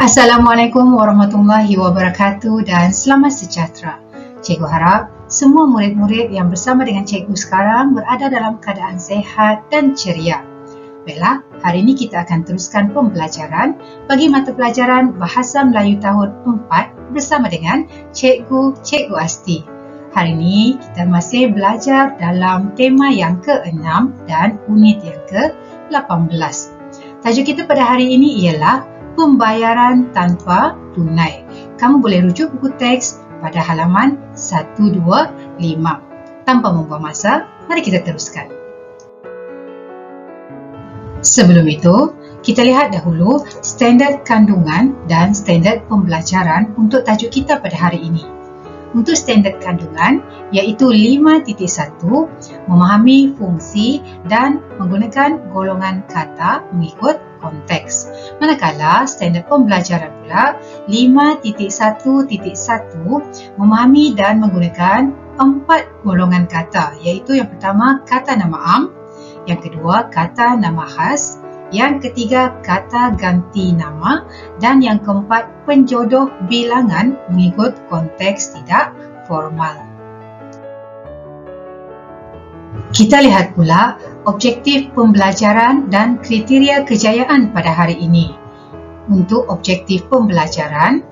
Assalamualaikum warahmatullahi wabarakatuh dan selamat sejahtera. Cikgu harap semua murid-murid yang bersama dengan cikgu sekarang berada dalam keadaan sehat dan ceria. Baiklah, hari ini kita akan teruskan pembelajaran bagi mata pelajaran Bahasa Melayu tahun 4 bersama dengan Cikgu Asti. Hari ini kita masih belajar dalam tema yang ke-6 dan unit yang ke-18. Tajuk kita pada hari ini ialah pembayaran tanpa tunai. Kamu boleh rujuk buku teks pada halaman 125. Tanpa membuang masa, mari kita teruskan. Sebelum itu, kita lihat dahulu standard kandungan dan standard pembelajaran untuk tajuk kita pada hari ini. Untuk standard kandungan, iaitu 5.1, memahami fungsi dan menggunakan golongan kata mengikut konteks. Manakala standard pembelajaran pula 5.1.1, memahami dan menggunakan 4 golongan kata, iaitu yang pertama kata nama am, yang kedua kata nama khas, yang ketiga kata ganti nama, dan yang keempat penjodoh bilangan mengikut konteks tidak formal. Kita lihat pula objektif pembelajaran dan kriteria kejayaan pada hari ini. Untuk objektif pembelajaran,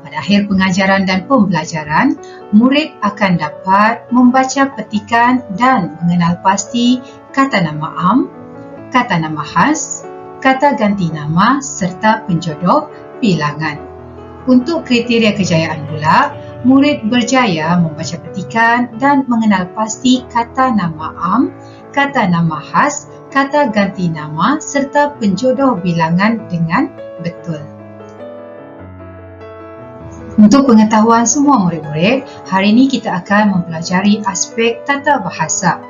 pada akhir pengajaran dan pembelajaran, murid akan dapat membaca petikan dan mengenal pasti kata nama am, kata nama khas, kata ganti nama serta penjodoh bilangan. Untuk kriteria kejayaan pula, murid berjaya membaca petikan dan mengenal pasti kata nama am, kata nama khas, kata ganti nama serta penjodoh bilangan dengan betul. Untuk pengetahuan semua murid-murid, hari ini kita akan mempelajari aspek tata bahasa.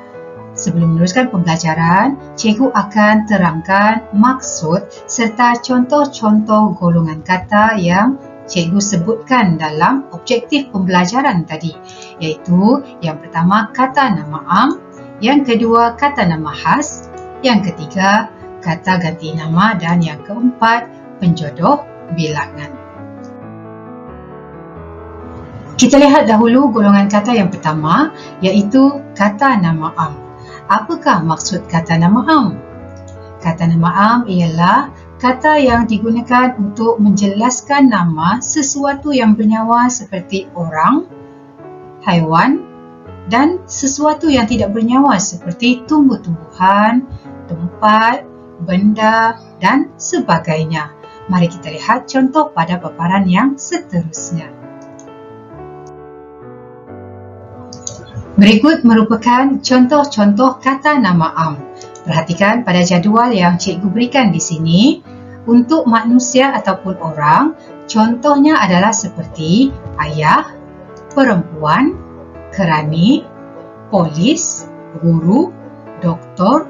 Sebelum meneruskan pembelajaran, cikgu akan terangkan maksud serta contoh-contoh golongan kata yang cikgu sebutkan dalam objektif pembelajaran tadi, iaitu yang pertama kata nama am, yang kedua kata nama khas, yang ketiga kata ganti nama, dan yang keempat penjodoh bilangan. Kita lihat dahulu golongan kata yang pertama, iaitu kata nama am. Apakah maksud kata nama am? Kata nama am ialah kata yang digunakan untuk menjelaskan nama sesuatu yang bernyawa seperti orang, haiwan dan sesuatu yang tidak bernyawa seperti tumbuh-tumbuhan, tempat, benda dan sebagainya. Mari kita lihat contoh pada paparan yang seterusnya. Berikut merupakan contoh-contoh kata nama am. Perhatikan pada jadual yang cikgu berikan di sini. Untuk manusia ataupun orang, contohnya adalah seperti ayah, perempuan, kerani, polis, guru, doktor,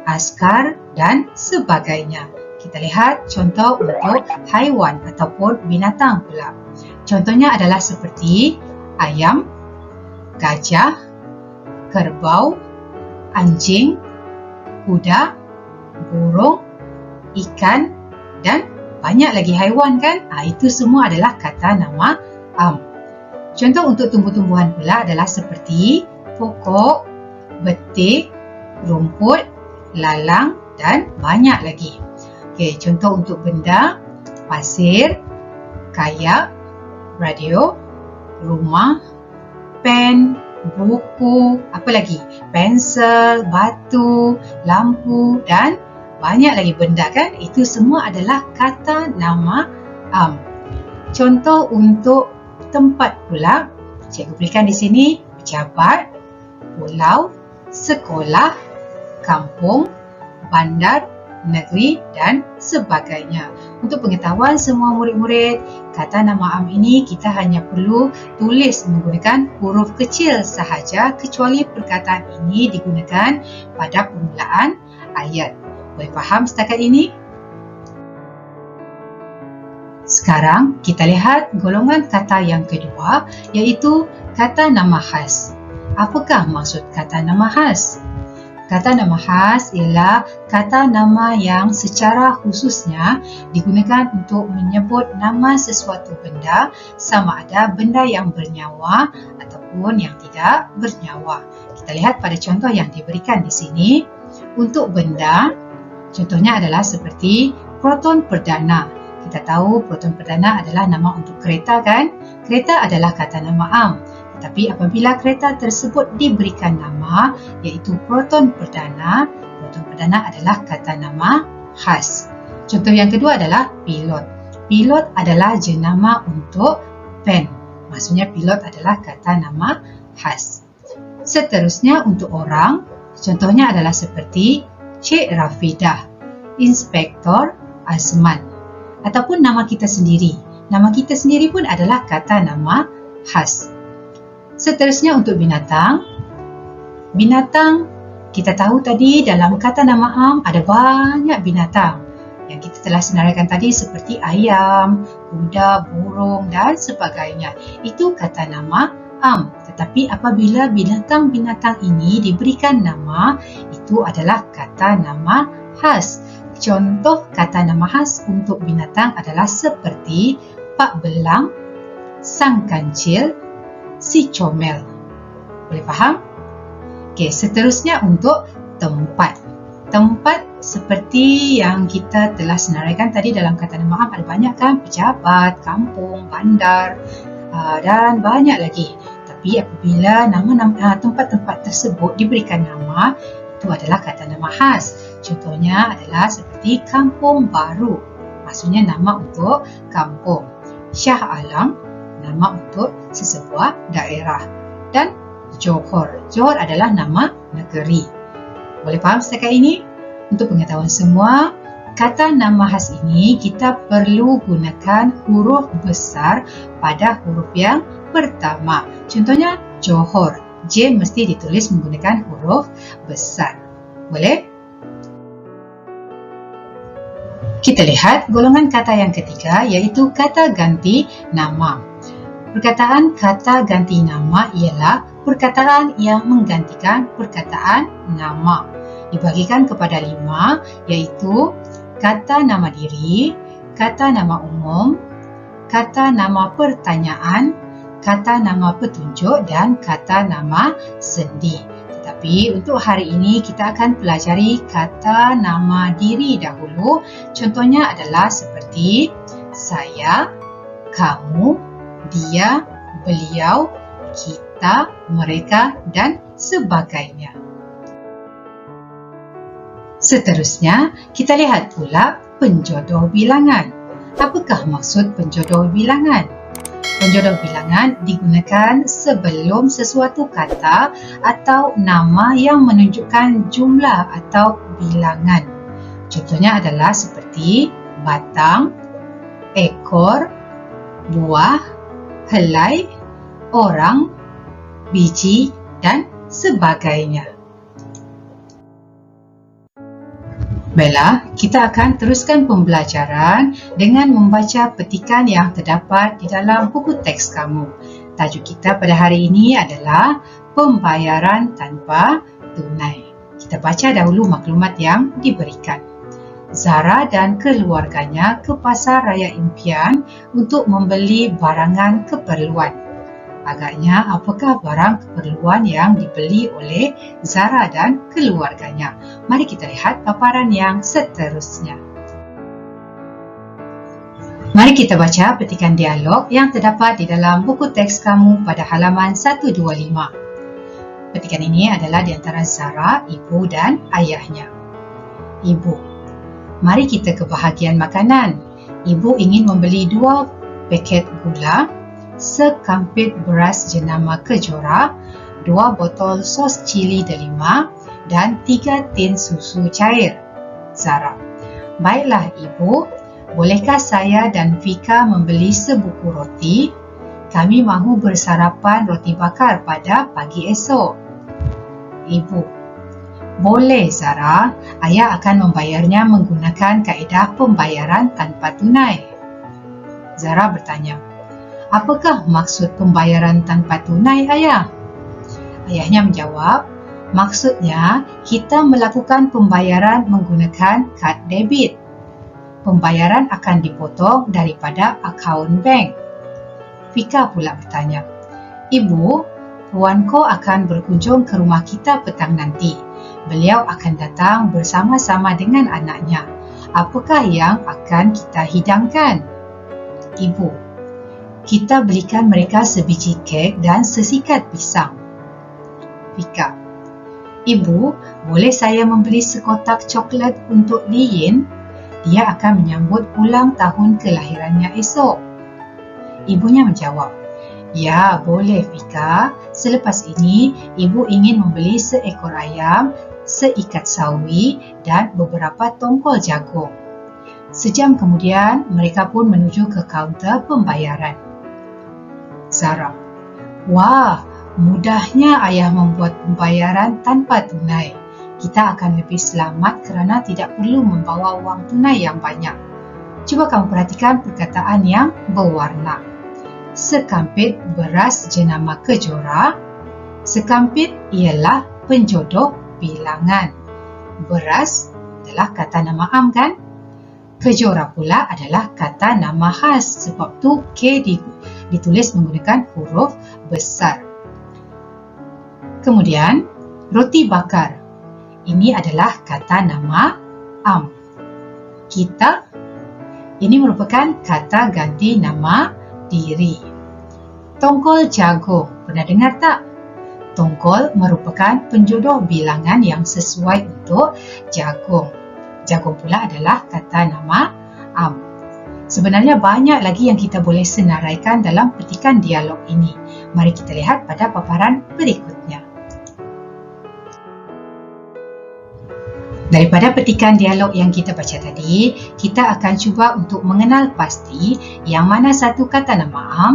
askar dan sebagainya. Kita lihat contoh untuk haiwan ataupun binatang pula. Contohnya adalah seperti ayam, gajah, kerbau, anjing, kuda, burung, ikan dan banyak lagi haiwan kan? Itu semua adalah kata nama am. Contoh untuk tumbuh-tumbuhan pula adalah seperti pokok, betik, rumput, lalang dan banyak lagi. Okey, contoh untuk benda, pasir, kayak, radio, rumah, pen, buku, apa lagi? Pensel, batu, lampu dan banyak lagi benda kan? Itu semua adalah kata nama am. Contoh untuk tempat pula, cikgu berikan di sini pejabat, pulau, sekolah, kampung, bandar, negeri dan sebagainya. Untuk pengetahuan semua murid-murid, kata nama am ini kita hanya perlu tulis menggunakan huruf kecil sahaja, kecuali perkataan ini digunakan pada permulaan ayat. Boleh faham setakat ini? Sekarang kita lihat golongan kata yang kedua, iaitu kata nama khas. Apakah maksud kata nama khas? Kata nama khas ialah kata nama yang secara khususnya digunakan untuk menyebut nama sesuatu benda, sama ada benda yang bernyawa ataupun yang tidak bernyawa. Kita lihat pada contoh yang diberikan di sini. Untuk benda, contohnya adalah seperti proton perdana. Kita tahu proton perdana adalah nama untuk kereta, kan? Kereta adalah kata nama am. Tetapi apabila kereta tersebut diberikan nama iaitu proton perdana adalah kata nama khas. Contoh yang kedua adalah pilot. Pilot adalah jenama untuk pen. Maksudnya pilot adalah kata nama khas. Seterusnya untuk orang, contohnya adalah seperti Cik Rafidah, Inspektor Azman, ataupun nama kita sendiri. Nama kita sendiri pun adalah kata nama khas. Seterusnya untuk binatang. Binatang, kita tahu tadi dalam kata nama am ada banyak binatang yang kita telah senaraikan tadi seperti ayam, kuda, burung dan sebagainya. Itu kata nama am. Tetapi apabila binatang-binatang ini diberikan nama, itu adalah kata nama khas. Contoh kata nama khas untuk binatang adalah seperti Pak Belang, Sang Kancil, Si Comel. Boleh faham? Okey, seterusnya untuk tempat. Tempat seperti yang kita telah senaraikan tadi dalam kata nama am ada banyak, kan? Pejabat, kampung, bandar dan banyak lagi. Tapi apabila tempat-tempat tersebut diberikan nama, itu adalah kata nama khas. Contohnya adalah seperti Kampung Baru. Maksudnya nama untuk kampung. Shah Alam, nama untuk sesebuah daerah. Dan Johor. Johor adalah nama negeri. Boleh faham setakat ini? Untuk pengetahuan semua, kata nama khas ini kita perlu gunakan huruf besar pada huruf yang pertama. Contohnya Johor. J mesti ditulis menggunakan huruf besar. Boleh? Kita lihat golongan kata yang ketiga iaitu kata ganti nama. Perkataan kata ganti nama ialah perkataan yang menggantikan perkataan nama. Dibagikan kepada 5 iaitu kata nama diri, kata nama umum, kata nama pertanyaan, kata nama petunjuk dan kata nama sendi. Tetapi untuk hari ini kita akan pelajari kata nama diri dahulu. Contohnya adalah seperti saya, kamu, dia, beliau, kita, mereka dan sebagainya. Seterusnya, kita lihat pula penjodoh bilangan. Apakah maksud penjodoh bilangan? Penjodoh bilangan digunakan sebelum sesuatu kata atau nama yang menunjukkan jumlah atau bilangan. Contohnya adalah seperti batang, ekor, buah, helai, orang, biji dan sebagainya. Baiklah, kita akan teruskan pembelajaran dengan membaca petikan yang terdapat di dalam buku teks kamu. Tajuk kita pada hari ini adalah pembayaran tanpa tunai. Kita baca dahulu maklumat yang diberikan. Zara dan keluarganya ke Pasar Raya Impian untuk membeli barangan keperluan. Agaknya, apakah barang keperluan yang dibeli oleh Zara dan keluarganya? Mari kita lihat paparan yang seterusnya. Mari kita baca petikan dialog yang terdapat di dalam buku teks kamu pada halaman 125. Petikan ini adalah di antara Zara, ibu dan ayahnya. Ibu, mari kita ke bahagian makanan. Ibu ingin membeli 2 paket gula, sekampit beras jenama kejora, 2 botol sos cili delima dan 3 tin susu cair. Zara, baiklah ibu, bolehkah saya dan Fika membeli sebuku roti? Kami mahu bersarapan roti bakar pada pagi esok. Ibu, boleh Zara, ayah akan membayarnya menggunakan kaedah pembayaran tanpa tunai. Zara bertanya, apakah maksud pembayaran tanpa tunai, ayah? Ayahnya menjawab, Maksudnya, kita melakukan pembayaran menggunakan kad debit. Pembayaran akan dipotong daripada akaun bank. Fika pula bertanya, "Ibu, puanko akan berkunjung ke rumah kita petang nanti. Beliau akan datang bersama-sama dengan anaknya. Apakah yang akan kita hidangkan?" Ibu, "Kita belikan mereka sebiji kek dan sesikat pisang." Fika, "Ibu, boleh saya membeli sekotak coklat untuk Li Yin? Dia akan menyambut ulang tahun kelahirannya esok." Ibunya menjawab, "Ya, boleh Fika. Selepas ini, ibu ingin membeli seekor ayam, seikat sawi dan beberapa tongkol jagung." Sejam kemudian, mereka pun menuju ke kaunter pembayaran. Zara, "Wah, mudahnya ayah membuat pembayaran tanpa tunai. Kita akan lebih selamat kerana tidak perlu membawa wang tunai yang banyak. Cuba kamu perhatikan perkataan yang berwarna. Sekampit beras jenama kejora." Sekampit ialah penjodoh bilangan. Beras adalah kata nama am kan? Kejora pula adalah kata nama khas, sebab tu K ditulis menggunakan huruf besar. Kemudian, roti bakar. Ini adalah kata nama am. Kita, ini merupakan kata ganti nama diri. Tongkol jagung, pernah dengar tak? Tongkol merupakan penjodoh bilangan yang sesuai untuk jagung. Jagung pula adalah kata nama am. Sebenarnya banyak lagi yang kita boleh senaraikan dalam petikan dialog ini. Mari kita lihat pada paparan berikutnya. Daripada petikan dialog yang kita baca tadi, kita akan cuba untuk mengenal pasti yang mana satu kata nama am,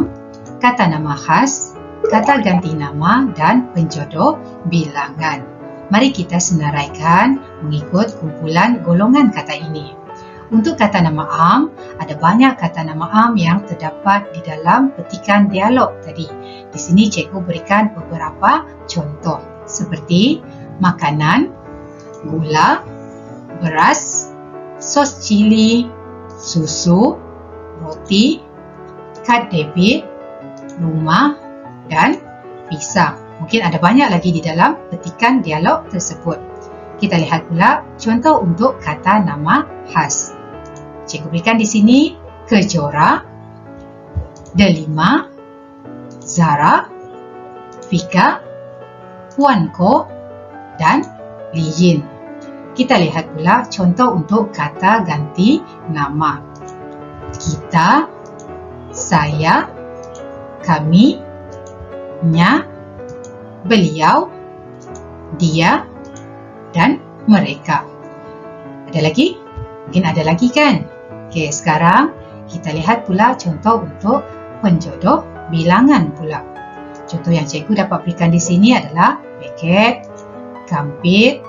kata nama khas, kata ganti nama dan penjodoh bilangan. Mari kita senaraikan mengikut kumpulan golongan kata ini. Untuk kata nama am, ada banyak kata nama am yang terdapat di dalam petikan dialog tadi. Di sini cikgu berikan beberapa contoh seperti makanan, gula, beras, sos cili, susu, roti, kad debit, rumah dan pisang. Mungkin ada banyak lagi di dalam petikan dialog tersebut. Kita lihat pula contoh untuk kata nama khas. Cikgu berikan di sini kejora, Delima, Zara, Fika, Puanko dan Li Yin. Kita lihat pula contoh untuk kata ganti nama. Kita, saya, kami, nya, beliau, dia dan mereka. Ada lagi? Mungkin ada lagi kan? Okey, sekarang kita lihat pula contoh untuk penjodoh bilangan pula. Contoh yang cikgu dapat berikan di sini adalah paket, kampit,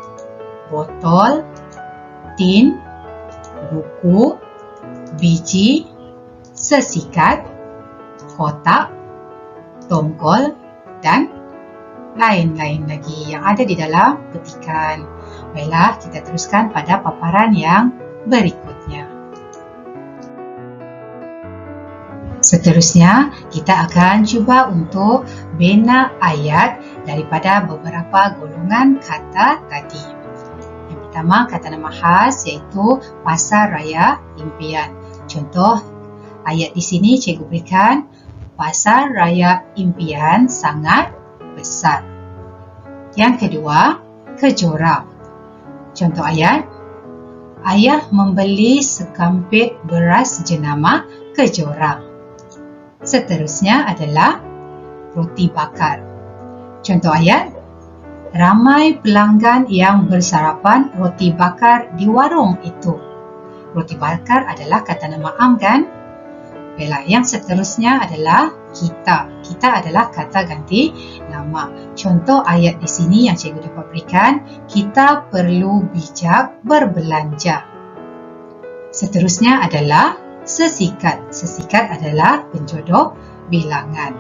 botol, tin, buku, biji, sesikat, kotak, tongkol dan lain-lain lagi yang ada di dalam petikan. Baiklah, kita teruskan pada paparan yang berikutnya. Seterusnya, kita akan cuba untuk bina ayat daripada beberapa golongan kata tadi. Yang pertama, kata nama khas iaitu Pasar Raya Impian. Contoh ayat di sini cikgu berikan, Pasar Raya Impian sangat besar. Yang kedua, kejora. Contoh ayat, ayah membeli sekampit beras jenama kejora. Seterusnya adalah roti bakar. Contoh ayat, ramai pelanggan yang bersarapan roti bakar di warung itu. Roti bakar adalah kata nama am kan? Baiklah, yang seterusnya adalah kita. Kita adalah kata ganti nama. Contoh ayat di sini yang cikgu dapat berikan, kita perlu bijak berbelanja. Seterusnya adalah sesikat. Sesikat adalah penjodoh bilangan.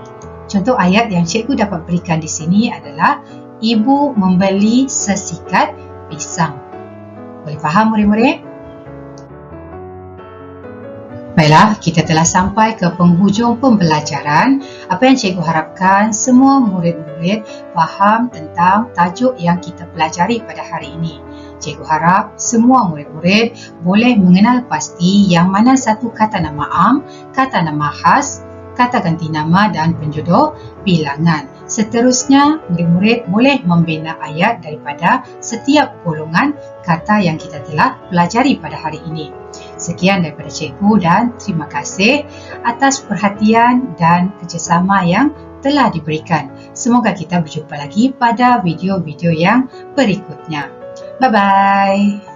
Contoh ayat yang cikgu dapat berikan di sini adalah ibu membeli sesikat pisang. Boleh faham murid-murid? Baiklah, kita telah sampai ke penghujung pembelajaran. Apa yang cikgu harapkan semua murid-murid faham tentang tajuk yang kita pelajari pada hari ini. Cikgu harap semua murid-murid boleh mengenal pasti yang mana satu kata nama am, kata nama khas, kata ganti nama dan penjodoh bilangan. Seterusnya, murid-murid boleh membina ayat daripada setiap golongan kata yang kita telah pelajari pada hari ini. Sekian daripada cikgu dan terima kasih atas perhatian dan kerjasama yang telah diberikan. Semoga kita berjumpa lagi pada video-video yang berikutnya. Bye-bye.